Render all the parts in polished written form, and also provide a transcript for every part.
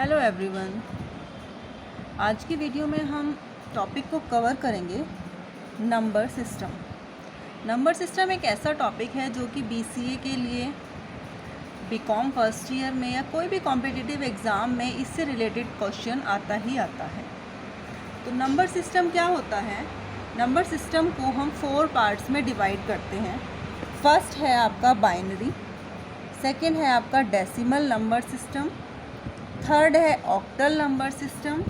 Hello everyone. आज की video में हम टॉपिक को कवर करेंगे नंबर सिस्टम। नंबर सिस्टम एक ऐसा टॉपिक है जो कि बीसीए के लिए, बीकॉम फर्स्ट ईयर में या कोई भी कॉम्पिटिटिव एग्ज़ाम में इससे रिलेटेड क्वेश्चन आता ही आता है। तो नंबर सिस्टम क्या होता है? नंबर सिस्टम को हम 4 पार्ट्स में डिवाइड करते हैं। फर्स्ट है आपका बाइनरी, सेकेंड है आपका डेसिमल नंबर सिस्टम, थर्ड है octal number system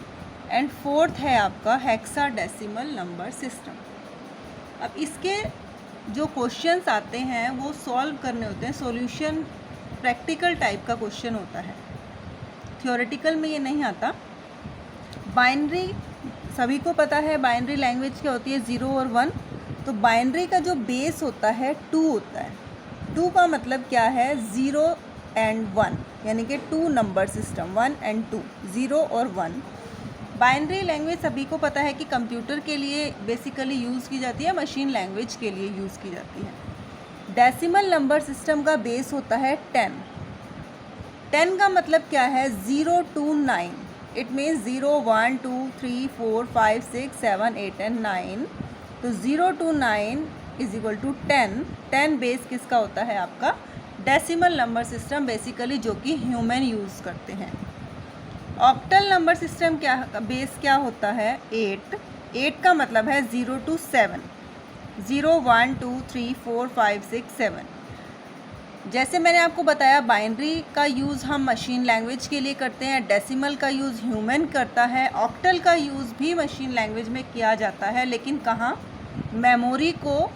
and fourth है आपका हेक्साडेसिमल नंबर सिस्टम। अब इसके जो क्वेश्चंस आते हैं वो सॉल्व करने होते हैं। सॉल्यूशन प्रैक्टिकल टाइप का क्वेश्चन होता है, थ्योरेटिकल में ये नहीं आता। बाइनरी सभी को पता है, बाइनरी लैंग्वेज क्या होती है, 0 और 1। तो बाइनरी का जो बेस होता है 2 होता है। 2 का मतलब क्या है, 0 एंड 1, यानी कि 2 नंबर सिस्टम, 1 एंड 2, 0 और 1। बाइनरी लैंग्वेज सभी को पता है कि कंप्यूटर के लिए बेसिकली यूज़ की जाती है, मशीन लैंग्वेज के लिए यूज़ की जाती है। डेसिमल नंबर सिस्टम का बेस होता है 10। 10 का मतलब क्या है, 0 to 9। It means 0, 1, 2, 3, 4, 5, 6, 7, 8 and 9। तो 0 to 9 is equal to 10। 10 base किसका होता है, आपका डेसिमल नंबर सिस्टम, बेसिकली जो कि ह्यूमन यूज़ करते हैं। ऑक्टल नंबर सिस्टम क्या बेस क्या होता है, 8। 8 का मतलब है 0 to 7, 0, 1, 2, 3, 4, 5, 6, 7। जैसे मैंने आपको बताया, बाइनरी का यूज़ हम मशीन लैंग्वेज के लिए करते हैं, डेसिमल का यूज़ ह्यूमन करता है, ऑक्टल का यूज़ भी मशीन लैंग्वेज में किया जाता है, लेकिन कहाँ, मेमोरी को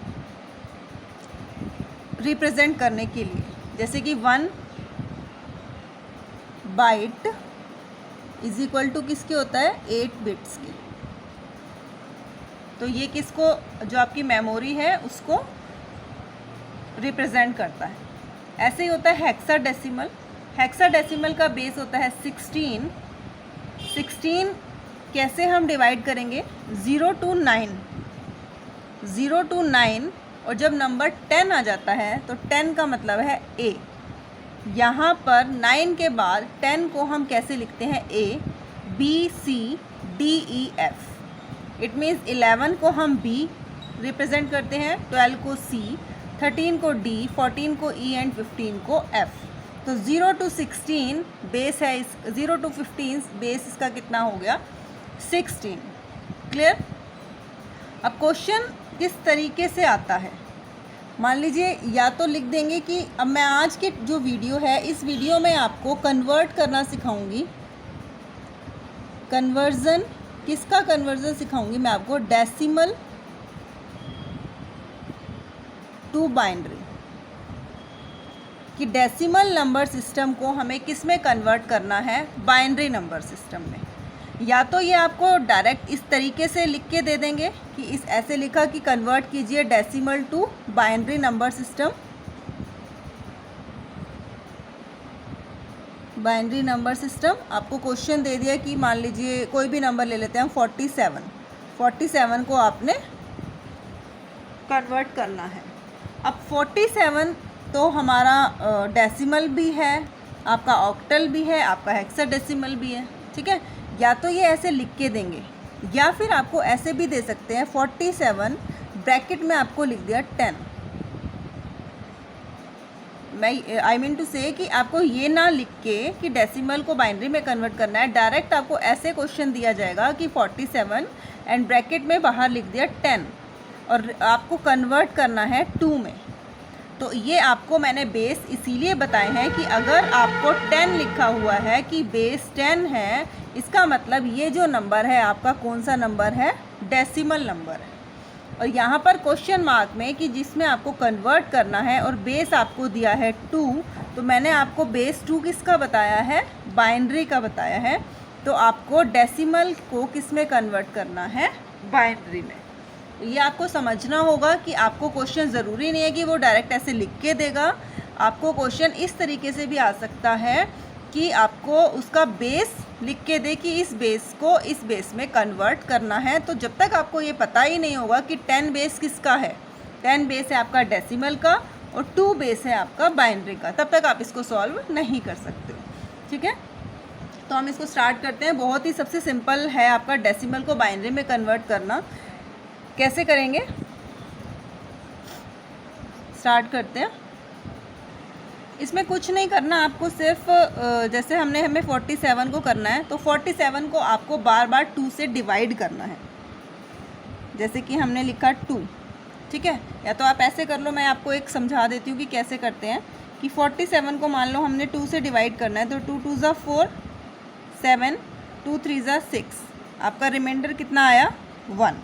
रिप्रेजेंट करने के लिए। जैसे कि 1 बाइट इज इक्वल टू किसके होता है, 8 बिट्स के। तो ये किसको, जो आपकी मेमोरी है उसको रिप्रेजेंट करता है। ऐसे ही होता है हेक्साडेसिमल। हेक्साडेसिमल का बेस होता है 16। 16 कैसे हम डिवाइड करेंगे, 0 to 9, 0 to 9। और जब नंबर 10 आ जाता है तो 10 का मतलब है A। यहाँ पर 9 के बाद 10 को हम कैसे लिखते हैं, A, B, C, D, E, F। It means 11 को हम B रिप्रेजेंट करते हैं, 12 को C, 13 को D, 14 को E एंड 15 को F। तो 0 to 16 बेस है, 0 to 15 बेस इसका कितना हो गया, 16। क्लियर। अब क्वेश्चन किस तरीके से आता है, मान लीजिए या तो लिख देंगे कि अब मैं आज की जो वीडियो है, इस वीडियो में आपको कन्वर्ट करना सिखाऊंगी। कन्वर्जन, किसका कन्वर्जन सिखाऊंगी मैं आपको, डेसिमल टू बाइनरी, कि डेसिमल नंबर सिस्टम को हमें किस में कन्वर्ट करना है, बाइनरी नंबर सिस्टम में। या तो ये आपको डायरेक्ट इस तरीके से लिख के दे देंगे कि इस ऐसे लिखा कि कन्वर्ट कीजिए decimal to binary number system. Binary number system आपको क्वेश्चन दे दिया कि मान लीजिए कोई भी नंबर ले लेते हैं हम, 47। 47 को आपने कन्वर्ट करना है। अब 47 तो हमारा डेसिमल भी है, आपका ऑक्टल भी है, आपका हेक्साडेसिमल भी है, ठीक है। या तो ये ऐसे लिख के देंगे, या फिर आपको ऐसे भी दे सकते हैं, 47 ब्रैकेट में आपको लिख दिया 10। मैं आई मीन टू से कि आपको ये ना लिख के कि डेसिमल को बाइनरी में कन्वर्ट करना है, डायरेक्ट आपको ऐसे क्वेश्चन दिया जाएगा कि 47 एंड ब्रैकेट में बाहर लिख दिया 10 और आपको कन्वर्ट करना है 2 में। तो ये आपको मैंने बेस इसीलिए बताए हैं कि अगर आपको 10 लिखा हुआ है कि बेस 10 है, इसका मतलब ये जो नंबर है आपका कौन सा नंबर है, डेसिमल नंबर है। और यहाँ पर क्वेश्चन मार्क में कि जिसमें आपको कन्वर्ट करना है और बेस आपको दिया है 2, तो मैंने आपको बेस 2 किसका बताया है, बाइनरी का बताया है। तो आपको डेसिमल को किस में कन्वर्ट करना है, बाइनरी में। ये आपको समझना होगा कि आपको क्वेश्चन ज़रूरी नहीं है कि वो डायरेक्ट ऐसे लिख के देगा। आपको क्वेश्चन इस तरीके से भी आ सकता है कि आपको उसका बेस लिख के दे कि इस बेस को इस बेस में कन्वर्ट करना है। तो जब तक आपको ये पता ही नहीं होगा कि 10 बेस किसका है, 10 बेस है आपका डेसिमल का और 2 बेस है आपका बाइनरी का, तब तक आप इसको सॉल्व नहीं कर सकते, ठीक है। तो हम इसको स्टार्ट करते हैं। बहुत ही सबसे सिंपल है आपका डेसिमल को बाइनरी में कन्वर्ट करना। कैसे करेंगे, स्टार्ट करते हैं। इसमें कुछ नहीं करना आपको, सिर्फ जैसे हमें 47 को करना है, तो 47 को आपको बार बार 2 से डिवाइड करना है। जैसे कि हमने लिखा 2, ठीक है, या तो आप ऐसे कर लो, मैं आपको एक समझा देती हूँ कि कैसे करते हैं। कि 47 को मान लो हमने 2 से डिवाइड करना है, तो 2 2 ज़ा 4, 7, 2 3 ज़ा 6, आपका रिमाइंडर कितना आया 1,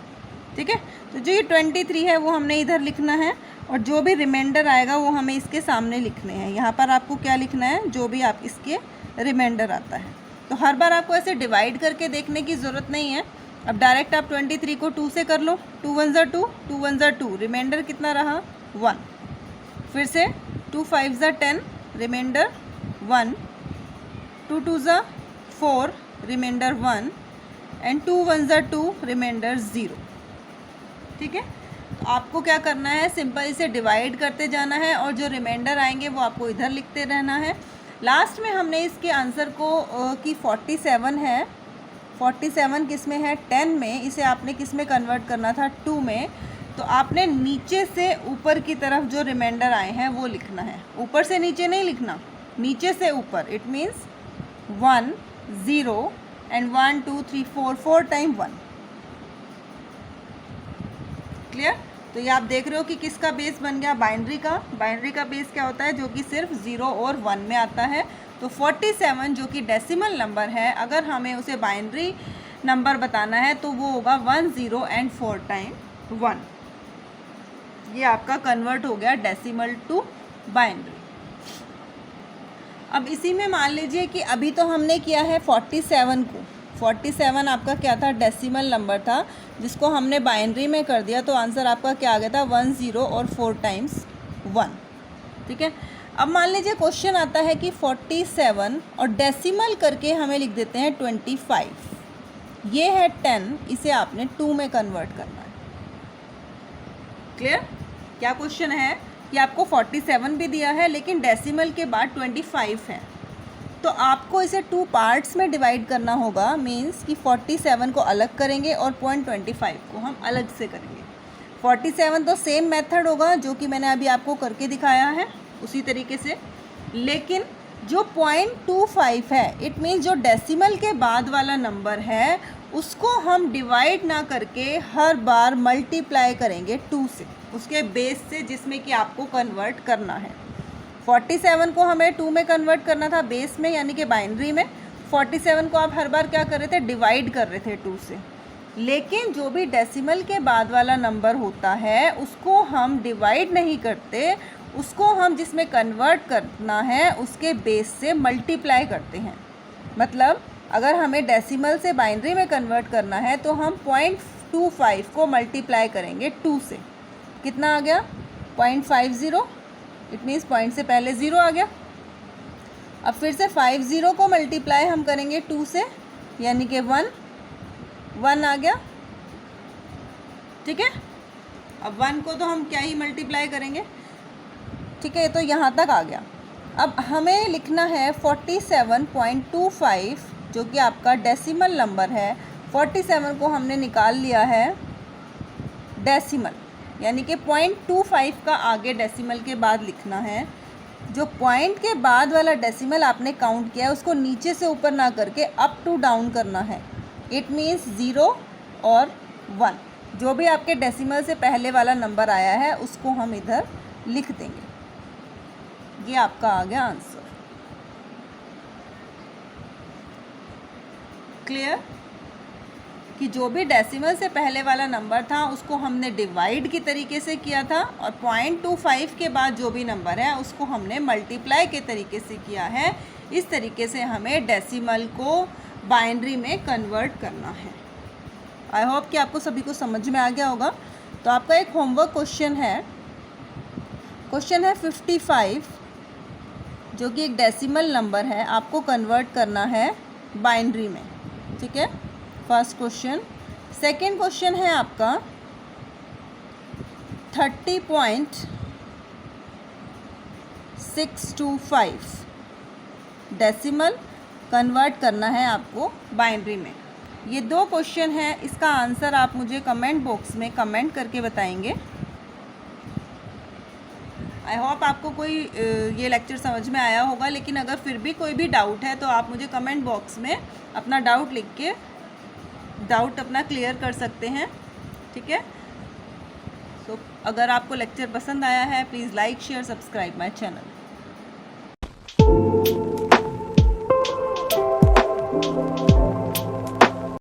ठीक है। तो जो ये 23 है वो हमने इधर लिखना है, और जो भी रिमाइंडर आएगा वो हमें इसके सामने लिखने हैं। यहाँ पर आपको क्या लिखना है, जो भी आप इसके रिमाइंडर आता है। तो हर बार आपको ऐसे डिवाइड करके देखने की ज़रूरत नहीं है। अब डायरेक्ट आप 23 को 2 से कर लो, 2 1 ज़ा 2, 2 1 ज़ा 2, रिमाइंडर कितना रहा 1। फिर से 2 5 ज़ा 10, रिमाइंडर 1, 2 2 ज़ा 4, रिमाइंडर 1, एंड 2 1 ज़ा 2, रिमाइंडर 0, ठीक है। तो आपको क्या करना है, सिंपल इसे डिवाइड करते जाना है, और जो रिमाइंडर आएंगे वो आपको इधर लिखते रहना है। लास्ट में हमने इसके आंसर को कि 47 है, 47 किस में है 10 में, इसे आपने किस में कन्वर्ट करना था 2 में। तो आपने नीचे से ऊपर की तरफ जो रिमाइंडर आए हैं वो लिखना है, ऊपर से नीचे नहीं लिखना, नीचे से ऊपर। It means 1 0 and 1 2 3 4, 4 time 1। Clear. तो ये आप देख रहे हो कि किसका बेस बन गया, बाइनरी का। बाइनरी का बेस क्या होता है, जो कि सिर्फ 0 और 1 में आता है। तो 47 जो कि डेसिमल नंबर है, अगर हमें उसे बाइनरी नंबर बताना है तो वो होगा 1 0 एंड 4 टाइम 1। ये आपका कन्वर्ट हो गया डेसिमल टू बाइनरी। अब इसी में मान लीजिए कि अभी तो हमने किया है 47 को, 47 आपका क्या था, डेसिमल नंबर था, जिसको हमने बाइनरी में कर दिया। तो आंसर आपका क्या आ गया था 1 0 और 4 टाइम्स 1, ठीक है। अब मान लीजिए क्वेश्चन आता है कि 47 और डेसिमल करके हमें लिख देते हैं 25, ये है 10, इसे आपने 2 में कन्वर्ट करना है। क्लियर। क्या क्वेश्चन है कि आपको 47 भी दिया है, लेकिन डेसिमल के बाद 25 है, तो आपको इसे 2 पार्ट्स में डिवाइड करना होगा। मींस कि 47 को अलग करेंगे और 0.25 को हम अलग से करेंगे। 47 तो सेम मेथड होगा जो कि मैंने अभी आपको करके दिखाया है, उसी तरीके से, लेकिन जो 0.25 है, इट मीन्स जो डेसिमल के बाद वाला नंबर है उसको हम डिवाइड ना करके हर बार मल्टीप्लाई करेंगे 2 से, उसके बेस से, जिसमें कि आपको कन्वर्ट करना है। 47 को हमें 2 में कन्वर्ट करना था बेस में, यानी कि बाइनरी में। 47 को आप हर बार क्या कर रहे थे, डिवाइड कर रहे थे 2 से। लेकिन जो भी डेसिमल के बाद वाला नंबर होता है उसको हम डिवाइड नहीं करते, उसको हम जिसमें कन्वर्ट करना है उसके बेस से मल्टीप्लाई करते हैं। मतलब अगर हमें डेसिमल से बाइनरी में कन्वर्ट करना है तो हम 0.25 को मल्टीप्लाई करेंगे 2 से। कितना आ गया 0.50, इट मीन्स पॉइंट से पहले 0 आ गया। अब फिर से 50 को मल्टीप्लाई हम करेंगे 2 से, यानी कि 1 आ गया, ठीक है। अब 1 को तो हम क्या ही मल्टीप्लाई करेंगे, ठीक है। तो यहाँ तक आ गया। अब हमें लिखना है 47.25 जो कि आपका डेसिमल नंबर है। 47 को हमने निकाल लिया है डेसिमल, यानी कि 0.25 का आगे डेसिमल के बाद लिखना है। जो पॉइंट के बाद वाला डेसिमल आपने काउंट किया है उसको नीचे से ऊपर ना करके अप टू डाउन करना है। इट मीन्स 0 और 1, जो भी आपके डेसिमल से पहले वाला नंबर आया है उसको हम इधर लिख देंगे। ये आपका आ गया आंसर। क्लियर कि जो भी डेसिमल से पहले वाला नंबर था उसको हमने डिवाइड की तरीके से किया था, और 0.25 के बाद जो भी नंबर है उसको हमने मल्टीप्लाई के तरीके से किया है। इस तरीके से हमें डेसिमल को बाइनरी में कन्वर्ट करना है। आई होप कि आपको सभी को समझ में आ गया होगा। तो आपका एक होमवर्क क्वेश्चन है 55, जो कि एक डेसिमल नंबर है, आपको कन्वर्ट करना है बाइनरी में, ठीक है। First question. सेकेंड क्वेश्चन है आपका 30.625 डेसिमल कन्वर्ट करना है आपको बाइनरी में। ये 2 क्वेश्चन है, इसका आंसर आप मुझे कमेंट बॉक्स में कमेंट करके बताएंगे। आई होप आपको कोई ये लेक्चर समझ में आया होगा, लेकिन अगर फिर भी कोई भी डाउट है तो आप मुझे कमेंट बॉक्स में अपना डाउट लिख के डाउट अपना क्लियर कर सकते हैं, ठीक है। तो अगर आपको लेक्चर पसंद आया है, please like share subscribe my channel.